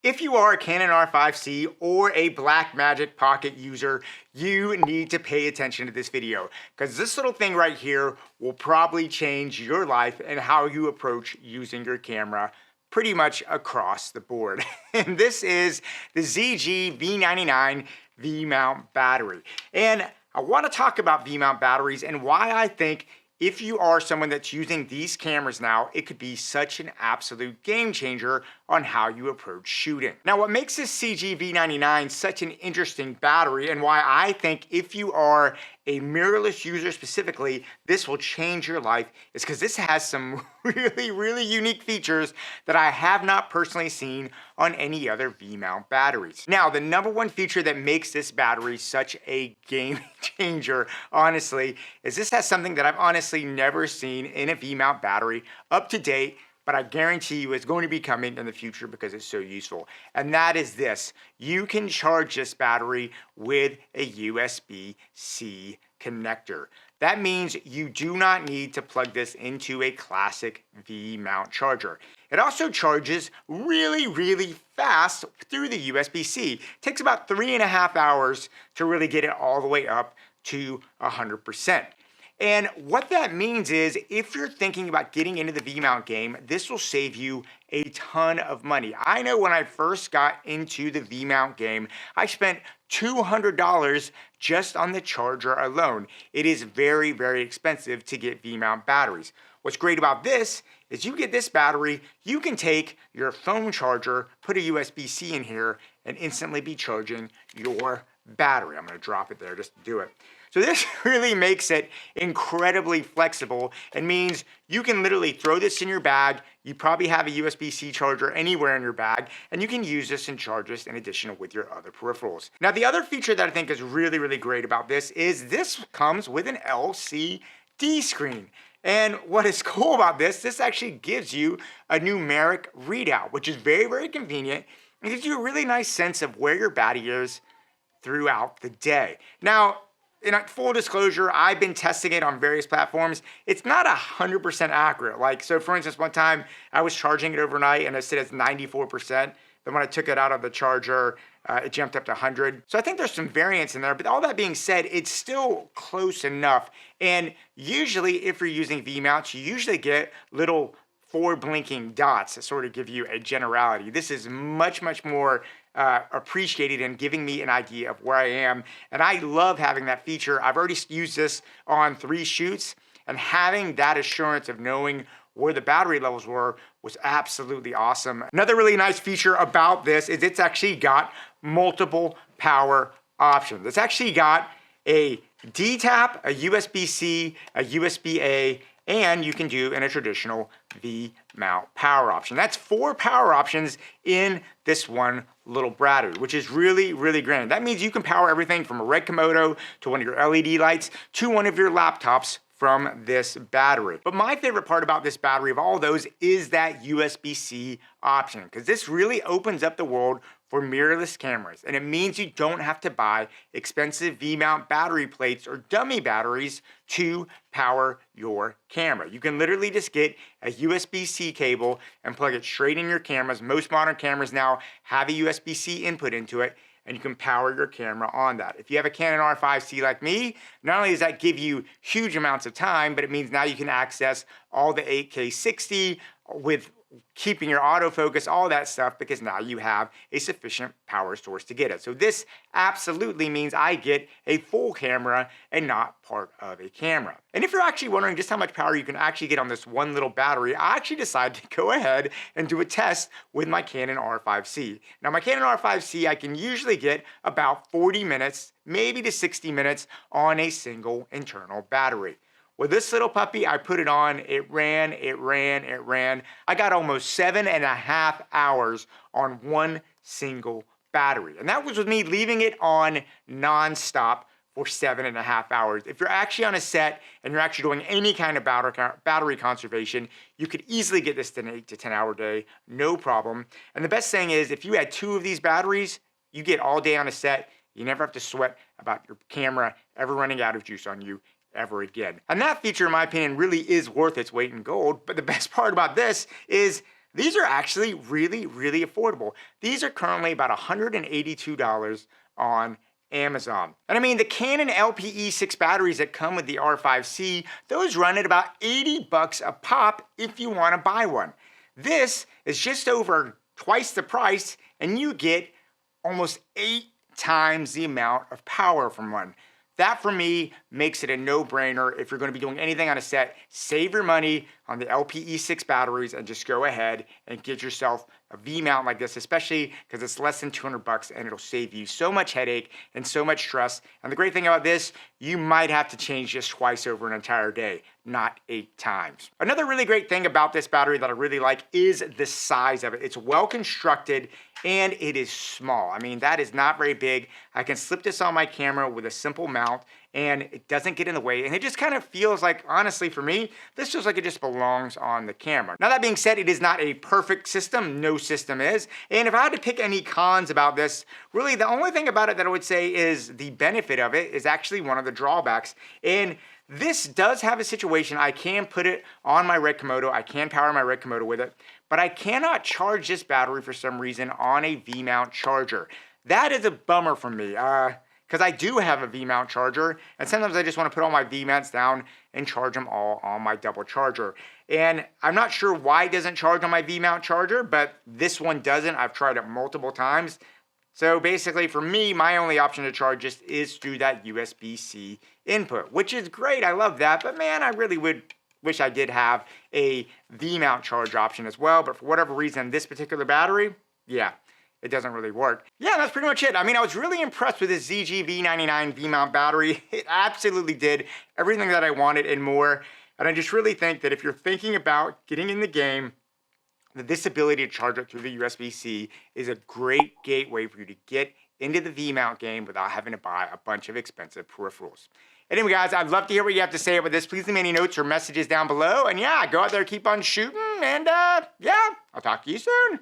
If you are a Canon R5C or a Blackmagic Pocket user, you need to pay attention to this video because this little thing right here will probably change your life and how you approach using your camera pretty much across the board. And this is the ZG-V99 V-Mount battery. And I want to talk about V-Mount batteries and why I think if you are someone that's using these cameras now, it could be such an absolute game changer on how you approach shooting. Now, what makes this ZG-V99 such an interesting battery and why I think if you are a mirrorless user specifically, this will change your life is because this has some really unique features that I have not personally seen on any other V-Mount batteries. Now, the number one feature that makes this battery such a game changer, honestly, is this has something that I've honestly never seen in a V-Mount battery up to date, but I guarantee you it's going to be coming in the future because it's so useful. And that is this. You can charge this battery with a USB-C connector. That means you do not need to plug this into a classic V-Mount charger. It also charges really fast through the USB-C. It takes about 3.5 hours to really get it all the way up to 100%. And what that means is if you're thinking about getting into the V-Mount game, this will save you a ton of money. I know when I first got into the V-Mount game, I spent $200 just on the charger alone. It is very expensive to get V-Mount batteries. What's great about this is you get this battery, you can take your phone charger, put a USB-C in here, and instantly be charging your battery. I'm going to drop it there just to do it. So this really makes it incredibly flexible and means you can literally throw this in your bag. You probably have a USB-C charger anywhere in your bag, and you can use this and charge this in addition with your other peripherals. Now, the other feature that I think is really great about this is this comes with an LCD screen. And what is cool about this actually gives you a numeric readout, which is very convenient. It gives you a really nice sense of where your battery is throughout the day. Now, in full disclosure, I've been testing it on various platforms. It's not 100% accurate. Like, so for instance, one time I was charging it overnight and it said it's 94%. Then when I took it out of the charger, it jumped up to 100. So I think there's some variance in there, but all that being said, it's still close enough. And usually if you're using V-mounts, you usually get little 4 blinking dots that sort of give you a generality. This is much more appreciated in giving me an idea of where I am. And I love having that feature. I've already used this on 3 shoots, and having that assurance of knowing where the battery levels were was absolutely awesome. Another really nice feature about this is it's actually got multiple power options. It's actually got a D-tap, a USB-C, a USB-A, and you can do in a traditional V-mount power option. That's 4 power options in this one little battery, which is really grand. That means you can power everything from a red Komodo to one of your LED lights to one of your laptops from this battery. But my favorite part about this battery of all those is that USB-C option, because this really opens up the world for mirrorless cameras, and it means you don't have to buy expensive V-mount battery plates or dummy batteries to power your camera. You can literally just get a USB-C cable and plug it straight in your cameras. Most modern cameras now have a USB-C input into it, and you can power your camera on that. If you have a Canon R5C like me, not only does that give you huge amounts of time, but it means now you can access all the 8K 60 with keeping your autofocus, all that stuff, because now you have a sufficient power source to get it. So this absolutely means I get a full camera and not part of a camera. And if you're actually wondering just how much power you can actually get on this one little battery, I actually decided to go ahead and do a test with my Canon R5C. Now my Canon R5C, I can usually get about 40 minutes, maybe to 60 minutes on a single internal battery. With this little puppy, I put it on, it ran. I got almost 7.5 hours on one single battery. And that was with me leaving it on nonstop for 7.5 hours. If you're actually on a set and you're actually doing any kind of battery conservation, you could easily get this to an 8 to 10 hour day, no problem. And the best thing is if you had 2 of these batteries, you get all day on a set. You never have to sweat about your camera ever running out of juice on you ever again. And that feature, in my opinion, really is worth its weight in gold. But the best part about this is these are actually really, really affordable. These are currently about $182 on Amazon. And I mean, the Canon LPE6 batteries that come with the R5C, those run at about 80 bucks a pop if you want to buy one. This is just over twice the price, and you get almost 8 times the amount of power from one. That, for me, makes it a no-brainer. If you're going to be doing anything on a set, save your money on the LPE6 batteries and just go ahead and get yourself a V-mount like this, especially because it's less than 200 bucks and it'll save you so much headache and so much stress. And the great thing about this, you might have to change this twice over an entire day, not 8 times. Another really great thing about this battery that I really like is the size of it. It's well constructed and it is small. I mean, that is not very big. I can slip this on my camera with a simple mount and it doesn't get in the way. And it just kind of feels like, honestly, for me, this feels like it just belongs on the camera. Now, that being said, it is not a perfect system. No system is. And if I had to pick any cons about this, really the only thing about it that I would say is the benefit of it is actually one of the drawbacks. And this does have a situation. I can put it on my Red Komodo. I can power my Red Komodo with it, but I cannot charge this battery for some reason on a V-mount charger. That is a bummer for me. Because I do have a V-mount charger, and sometimes I just want to put all my V-mounts down and charge them all on my double charger. And I'm not sure why it doesn't charge on my V-mount charger, but this one doesn't. I've tried it multiple times. So basically for me, my only option to charge this is through that USB-C input, which is great. I love that, but man, I really would wish I did have a V-mount charge option as well. But for whatever reason, this particular battery, yeah, it doesn't really work. Yeah, that's pretty much it. I mean, I was really impressed with this ZG-V99 V-Mount battery. It absolutely did everything that I wanted and more. And I just really think that if you're thinking about getting in the game, that this ability to charge it through the USB-C is a great gateway for you to get into the V-Mount game without having to buy a bunch of expensive peripherals. Anyway, guys, I'd love to hear what you have to say about this. Please leave me any notes or messages down below. And yeah, go out there, keep on shooting. And yeah, I'll talk to you soon.